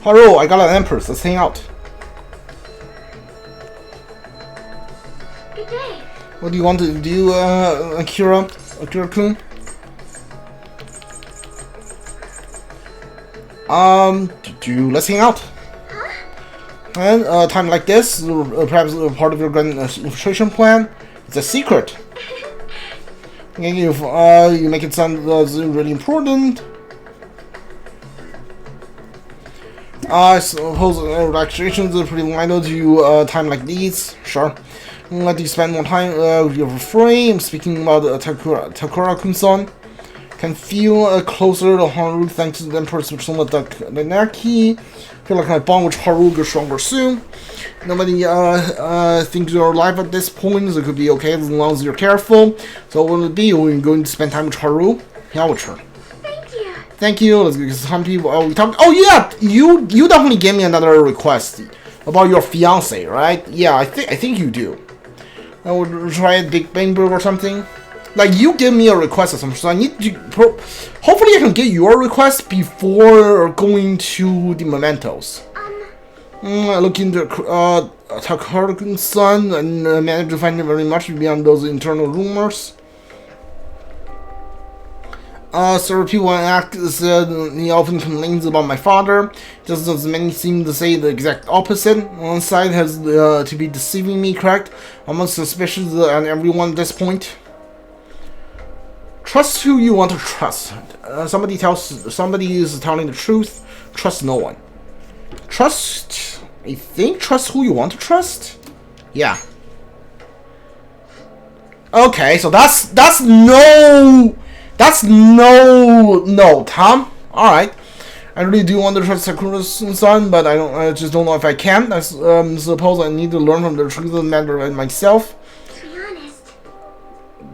Haru, I got an Empress. Let's hang out. Good day. What do you want to do, Akira-kun? Let's hang out. Huh? And time like this, perhaps part of your grand infiltration plan. It's a secret. And you make it sound really important. I suppose relaxations are pretty vital to time like these. Sure. Let you spend more time with your free. I'm speaking about Takura-kun-san. Can feel closer to Haru thanks to the Emperor's persona the Naki. Feel like my bond with Haru gets stronger soon. Nobody thinks you're alive at this point, so it could be okay as long as you're careful. So what will it be? We're going to spend time with Haru. Yeah, with her. Thank you. Thank you. Let's get some people. Oh yeah, you definitely gave me another request about your fiance, right? Yeah, I think you do. I would try a Big Bang Burger or something. Like, you give me a request or something, so I need to... hopefully I can get your request before going to the mementos. I look into Takara-kun's son and managed to find him very much beyond those internal rumors. Several people said he often complains about my father, just as many seem to say the exact opposite. One side has to be deceiving me, correct? I'm most suspicious of everyone at this point. Trust who you want to trust. Somebody is telling the truth. Trust no one. Trust who you want to trust. Yeah. Okay, so that's no, Tom. All right. I really do want to trust Sakura's son, but I just don't know if I can. I suppose I need to learn from the truth of the matter myself.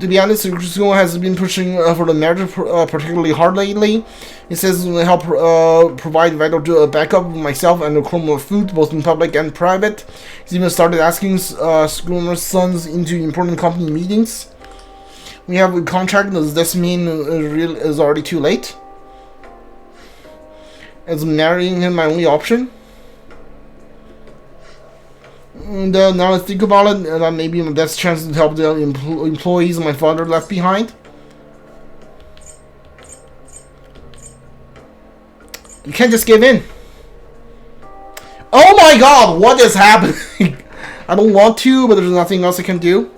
To be honest, Sakura has been pushing for the marriage particularly hard lately. He says it will help provide vital backup of myself and the criminal food, both in public and private. He's even started asking Sakura's sons into important company meetings. We have a contract. Does this mean it's already too late? Is marrying him my only option? And now I think about it, that may be my best chance to help the employees my father left behind. You can't just give in. Oh my god, what is happening? I don't want to, but there's nothing else I can do.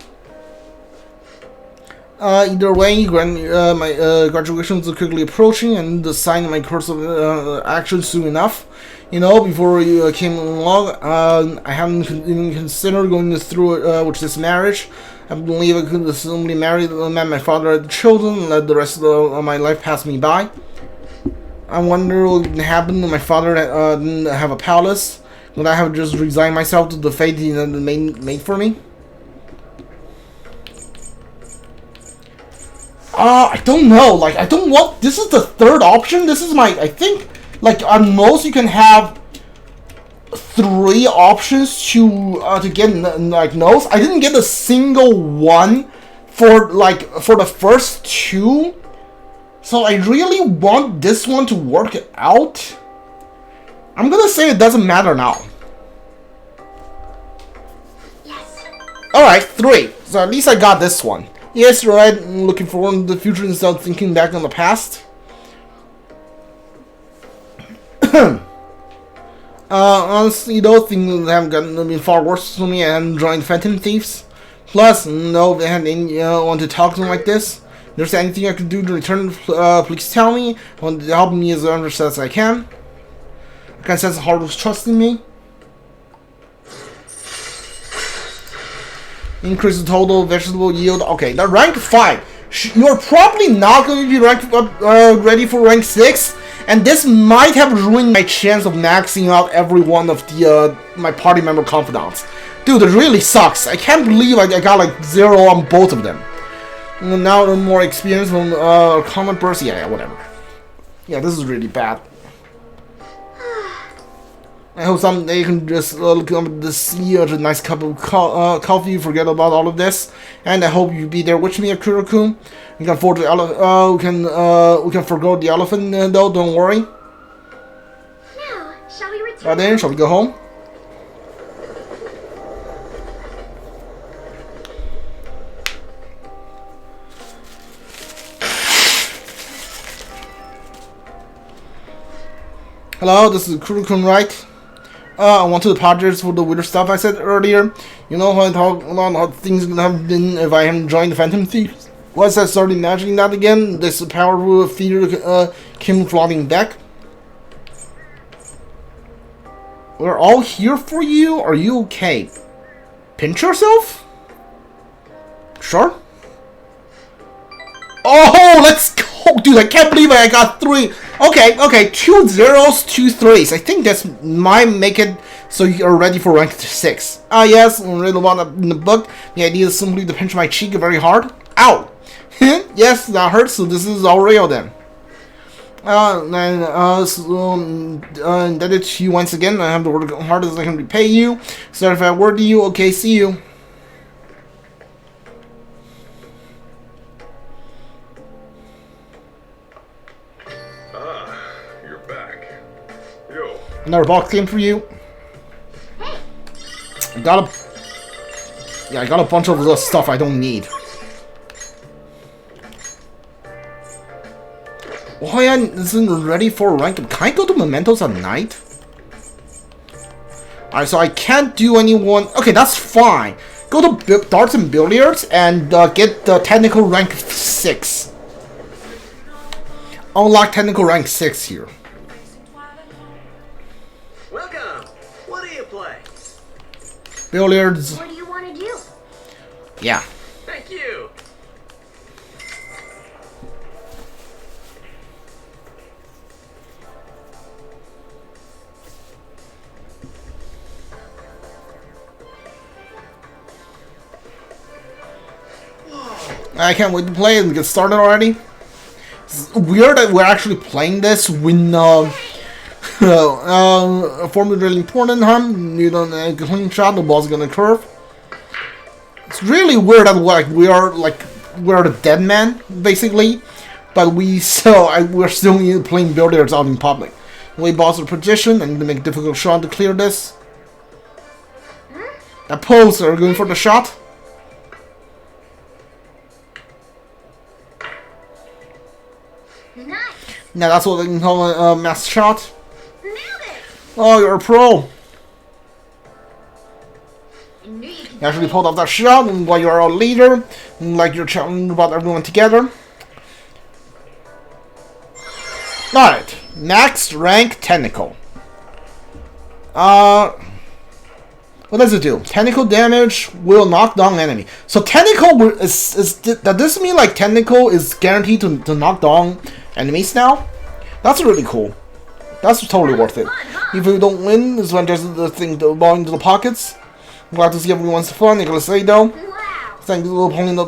Either way, my graduation is quickly approaching, and the sign of my course of action soon enough. You know, before you came along, I haven't even considered going through with this marriage. I believe I could simply marry the man my father had children and let the rest of my life pass me by. I wonder what would happen when my father didn't have a palace. Would I have just resigned myself to the fate he had made for me? I don't know. Like, I don't want. This is the third option. This is I think, like, at most you can have 3 options to get like notes. I didn't get a single one for the first 2. So I really want this one to work out. I'm gonna say it doesn't matter now. Yes. Alright, 3. So at least I got this one. Yes, you're right. I'm looking forward to the future instead of thinking back on the past. Honestly, though, things have been far worse for me and joined Phantom Thieves. Plus, no, they had anyone to talk to like this. If there's anything I can do to return, please tell me. I want to help me as much as I can. I can sense Haru's trusting me. Increase the total vegetable yield. Okay, the rank 5. You're probably not going to be ready for rank 6, and this might have ruined my chance of maxing out every one of the my party member confidants. Dude, it really sucks. I can't believe I got like 0 on both of them. Now I'm more experience from common burst. Yeah, whatever. Yeah, this is really bad. I hope someday you can just look up to see a nice cup of coffee, forget about all of this, and I hope you be there with me at Akira-kun. We can afford the we can forgo the elephant though. Don't worry. Now, shall we Right then, shall we go home? Hello, this is Kurukun, right? I want to apologize for the weird stuff I said earlier. You know how I talk about how things would have been if I hadn't joined the Phantom Thieves? Once I started imagining that again, this powerful fear came flooding back. We're all here for you. Are you okay? Pinch yourself? Sure. Oh, let's go, dude! I can't believe I got 3. Okay, 2 zeros, 2 3s. I think that's might make it so you're ready for rank 6. Ah, yes, I read about that in the book. The idea is simply to pinch my cheek very hard. Ow! Yes, that hurts. So this is all real then. Indebted to you once again. I have to work hard as I can repay you. So if I word to you, okay, see you. You're back. Yo. Another box came for you. I got a bunch of the stuff I don't need. Hoyan isn't ready for rank. Can I go to mementos at night? Alright, so I can't do anyone. Okay, that's fine. Go to darts and billiards and get the technical rank 6. Unlock technical rank 6 here. Welcome. What do you play? Billiards. What do you want to do? Yeah. Thank you. I can't wait to play it and get started already. It's weird that we're actually playing this when formula really important, huh? You don't a clean shot, the ball's gonna curve. It's really weird that we're the dead man basically, but we're still playing billiards out in public. The way balls are positioned, I need to make a difficult shot to clear this. That pose, are we going for the shot? Nice. Now that's what they can call a mass shot. Nailed it. Oh, you're a pro. I knew you could You actually pulled off that shot while you're a leader, like you're chatting about everyone together. Alright, next rank technical. What does it do? Technical damage will knock down enemy. So technical does this mean like technical is guaranteed to knock down enemies now? That's really cool. That's totally worth it. If you don't win, is when there's the thing falling into the pockets. I'm glad to see everyone's fun. I gotta say though, Wow. thank you for playing the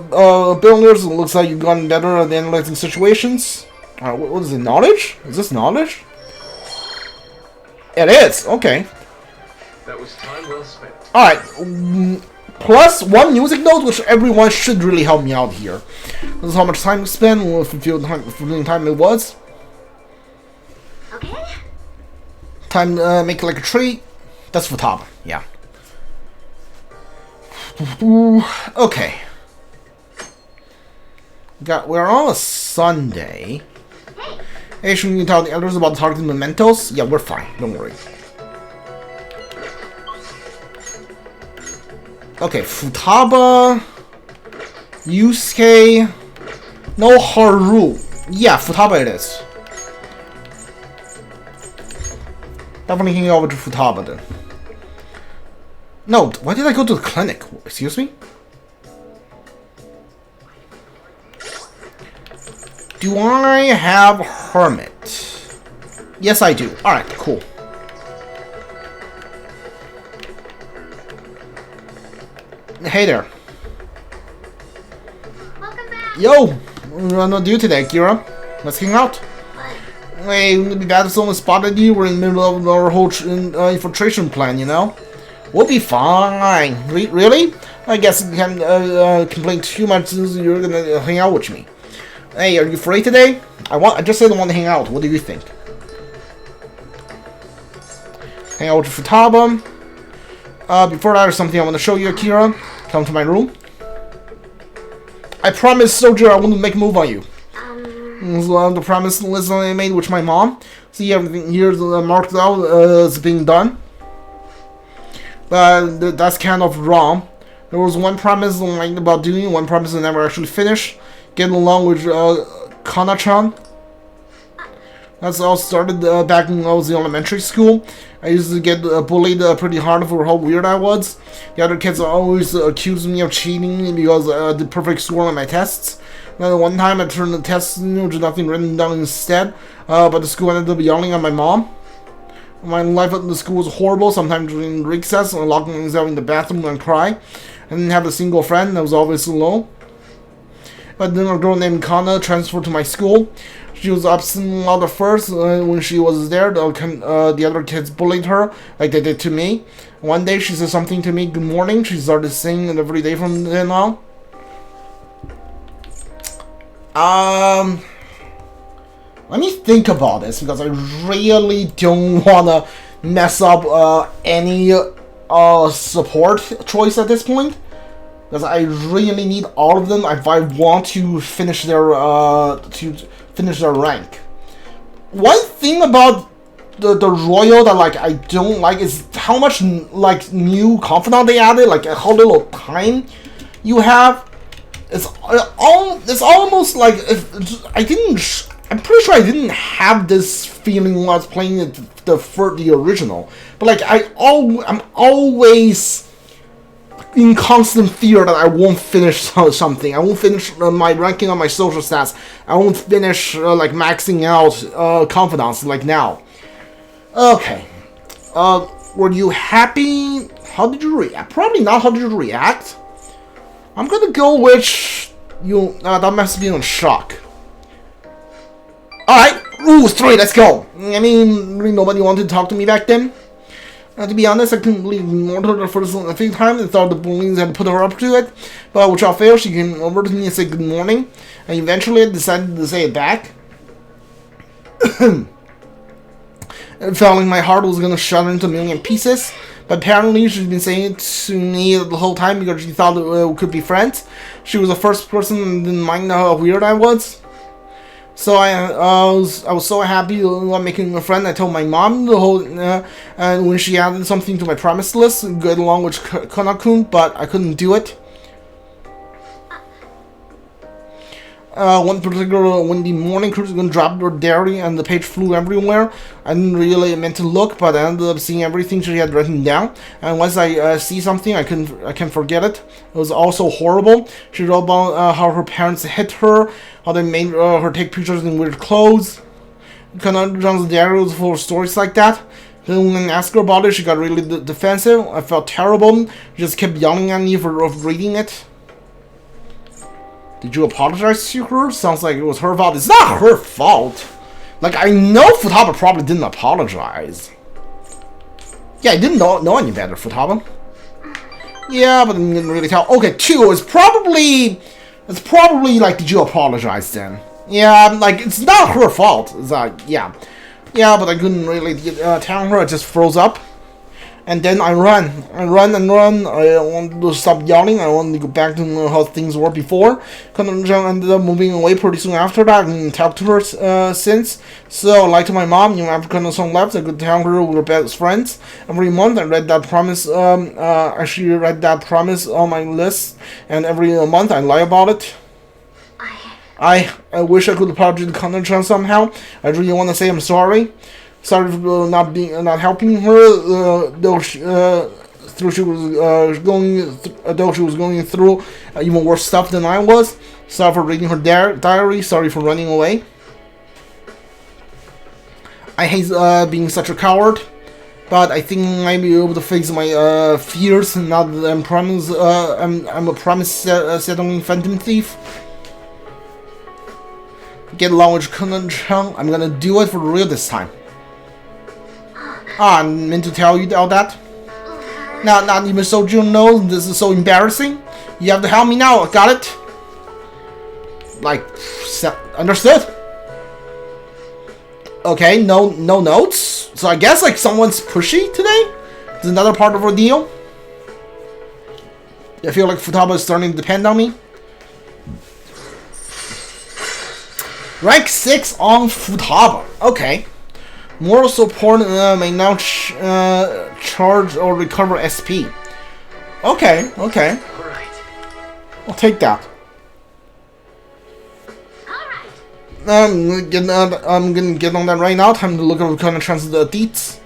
builders. It looks like you've gotten better at analyzing situations. Alright, what is it? Knowledge? Is this knowledge? It is. Okay. That was time well spent. Alright, plus 1 music note, which everyone should really help me out here. This is how much time we spend, if you feel time it was. Okay. Time to make like a tree. That's for top, yeah. Okay. We're on a Sunday. Hey, should we tell the elders about targeting mementos? Yeah, we're fine, don't worry. Okay, Futaba, Yusuke, no Haru. Yeah, Futaba it is. Definitely can go over to Futaba then. No, why did I go to the clinic? Excuse me? Do I have Hermit? Yes, I do. Alright, cool. Hey there. Welcome back. Yo! What are you gonna do today, Kira? Let's hang out. Hey, wouldn't it be bad if someone spotted you? We're in the middle of our whole infiltration plan, you know? We'll be fine. Really? I guess you can't complain too much since you're gonna hang out with me. Hey, are you free today? I just said I want to hang out. What do you think? hang out with Futaba. Before that, there's something I want to show you, Akira. Come to my room. I promised Soldier I wouldn't make a move on you. This is the promise list I made with my mom. See, everything here is marked out as being done. But that's kind of wrong. There was one promise I liked about doing, one promise I never actually finished. Getting along with Kana-chan. That's all started back when I was in elementary school. I used to get bullied pretty hard for how weird I was. The other kids always accused me of cheating because I did perfect score on my tests. Then one time I turned the tests into nothing written down instead, but the school ended up yelling at my mom. My life at the school was horrible. Sometimes during recess, I locked myself in the bathroom and cry. I didn't have a single friend. I was always alone. But then a girl named Kana transferred to my school. She was absent a lot at first. When she was there, the other kids bullied her like they did to me. One day she said something to me, "Good morning." She started saying it every day from then on. Let me think about this because I really don't wanna mess up any support choice at this point. Because I really need all of them if I want to finish their rank. One thing about the royal that like I don't like is how much like new confidant they added, like how little time you have. It's almost like if I'm pretty sure I didn't have this feeling when I was playing the original, but like I'm always in constant fear that I won't finish something. I won't finish my ranking on my social stats. I won't finish like maxing out confidence like now. Okay. Were you happy? How did you react? Probably not. How did you react? I'm gonna go with you. That must have been a shock. Alright. Ooh, 3. Let's go. I mean, really nobody wanted to talk to me back then. To be honest, I couldn't believe ignored her the first few times and thought the bullies had put her up to it. But without fail, she came over to me and said good morning. And eventually I decided to say it back. It felt like my heart was going to shatter into a million pieces. But apparently she's been saying it to me the whole time because she thought we could be friends. She was the first person that didn't mind how weird I was. So I was so happy about making a friend. I told my mom the whole, and when she added something to my promise list, get along with Kana-kun, but I couldn't do it. One particular windy morning, Kurtzman dropped her diary and the page flew everywhere. I didn't really meant to look, but I ended up seeing everything she had written down. And once I see something, I can't forget it. It was also horrible. She wrote about how her parents hit her, how they made her take pictures in weird clothes. John's diary was full of stories like that. Then when I asked her about it, she got really defensive. I felt terrible. She just kept yelling at me for reading it. Did you apologize to her? Sounds like it was her fault. It's not her fault. Like, I know Futaba probably didn't apologize. Yeah, I didn't know any better, Futaba. Yeah, but I didn't really tell. Okay, 2, it's probably like, did you apologize then? Yeah, like, it's not her fault. It's like, yeah. Yeah, but I couldn't really tell her. I just froze up. And then I run. I wanted to stop yelling. I wanted to go back to how things were before. Kana-chan ended up moving away pretty soon after that. I didn't talk to her since. So, like to my mom, after Kana-chan left, I could tell her we were best friends. Every month I read that promise. Actually read that promise on my list. And every month I lie about it. I wish I could apologize to Kana-chan somehow. I really want to say I'm sorry. Sorry for not helping her, though she was going through even worse stuff than I was. Sorry for reading her diary. Sorry for running away. I hate being such a coward, but I think I might be able to face my fears now that I'm a promise-settling Phantom Thief. Get along with Kana-chan. I'm gonna do it for real this time. I meant to tell you all that. Now, not even Soju knows. This is so embarrassing. You have to help me now. Got it? Like, understood? Okay, no notes. So I guess like someone's pushy today. It's another part of our deal. I feel like Futaba is starting to depend on me. Rank 6 on Futaba. Okay. Moral support may now charge or recover SP. Okay. All right. I'll take that. I'm gonna get on that right now. Time to look at kind of transit the deets.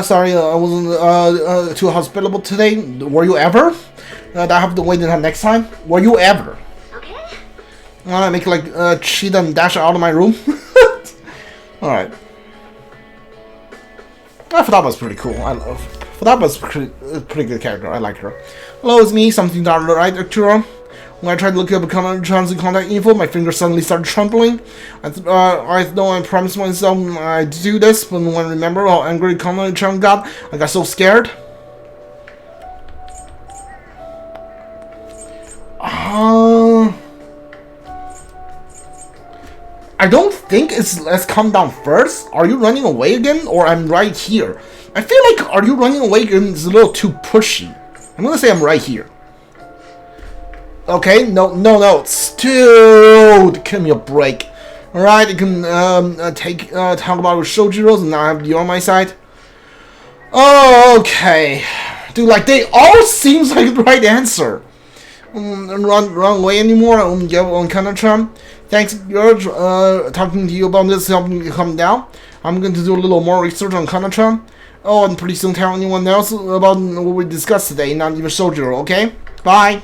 Sorry, I wasn't too hospitable today. Were you ever? I have to wait until next time. Were you ever? Okay. I make like cheat and dash out of my room. All right. Futaba's pretty cool. I love Futaba's pretty good character. I like her. Hello, it's me. Something that right, Arturo. When I tried to look up transit contact info, my fingers suddenly started trembling. I know I promised myself I'd do this, but when I remember how angry contact channel got, I got so scared. I don't think it's let's come down first. Are you running away again, or I'm right here? I feel like are you running away again is a little too pushy. I'm gonna say I'm right here. Okay, no notes. Dude, give me a break. Alright, you can talk about with Shojiros and now I have you on my side. Okay. Dude, like they all seems like the right answer. Run away anymore on Kanachan. Thanks, George. Talking to you about this helping you come down. I'm going to do a little more research on Kanachan. Oh, and please don't tell anyone else about what we discussed today, not even Shojiro, okay? Bye.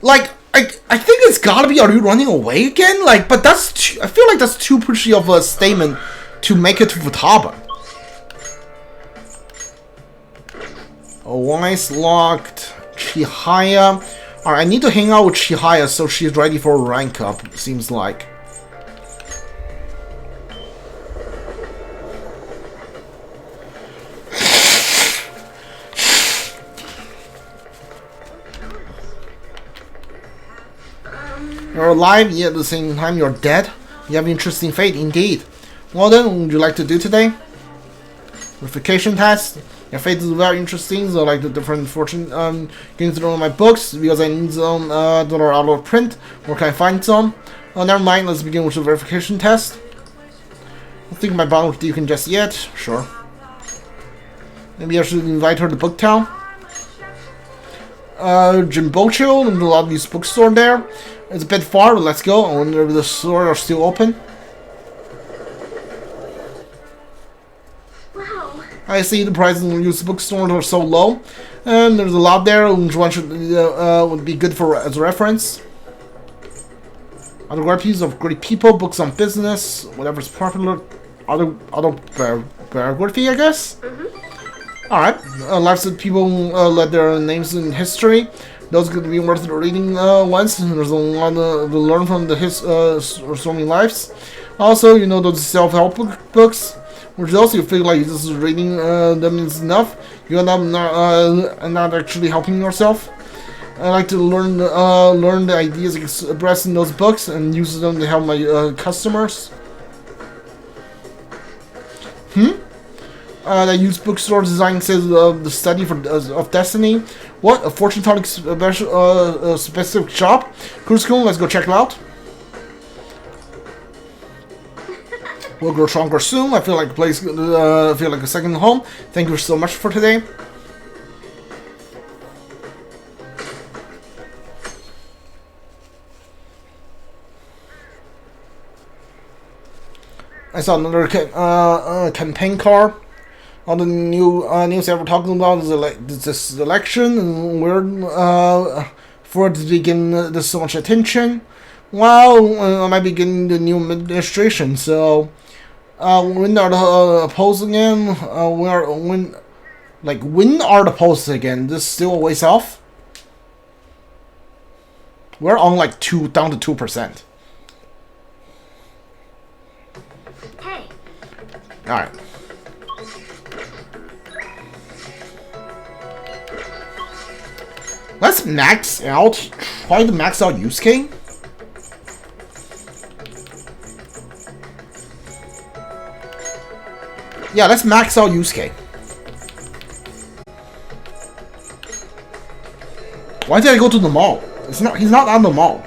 Like, I think it's gotta be, are you running away again? Like, but that's too, I feel like that's too pushy of a statement to make it to Futaba. Alliance locked. Chihaya. Alright, I need to hang out with Chihaya so she's ready for a rank up, it seems like. You're alive, yet at the same time you're dead. You have an interesting fate, indeed. Well then, what would you like to do today? Verification test. Your fate is very interesting, so I like the different fortune getting through my books because I need some that are out of print. Where can I find some? Oh, never mind, let's begin with the verification test. I don't think my bond with Deacon just yet. Sure. Maybe I should invite her to Booktown. Jimbocho, and a lot of these bookstore there. It's a bit far, but let's go. I wonder if the stores are still open. Wow. I see the prices in used bookstores are so low, and there's a lot there. Which one should would be good for as a reference? Autographies of great people, books on business, whatever's popular. Autobiography, I guess. Alright, lots of people let their names in history. Those could be worth reading once. There's a lot to learn from the stormy lives. Also, you know those self-help books, which also you feel like just reading them is enough. You end up not actually helping yourself. I like to learn the ideas expressed in those books and use them to help my customers. That used bookstore design says the study of destiny. What? A fortune telling specific shop? Cruise School, let's go check it out. We'll grow stronger soon. I feel like a place, feel like a second home. Thank you so much for today. I saw another campaign card. All the new news that we're talking about is this election, and we're for it to begin there's so much attention. Well, I might be getting the new administration, so when are the polls again? When are the polls again? This is still a ways off. We're on like down to 2%. Hey. All right. Let's max out. Try to max out Yusuke. Yeah, let's max out Yusuke. Why did I go to the mall? He's not on the mall.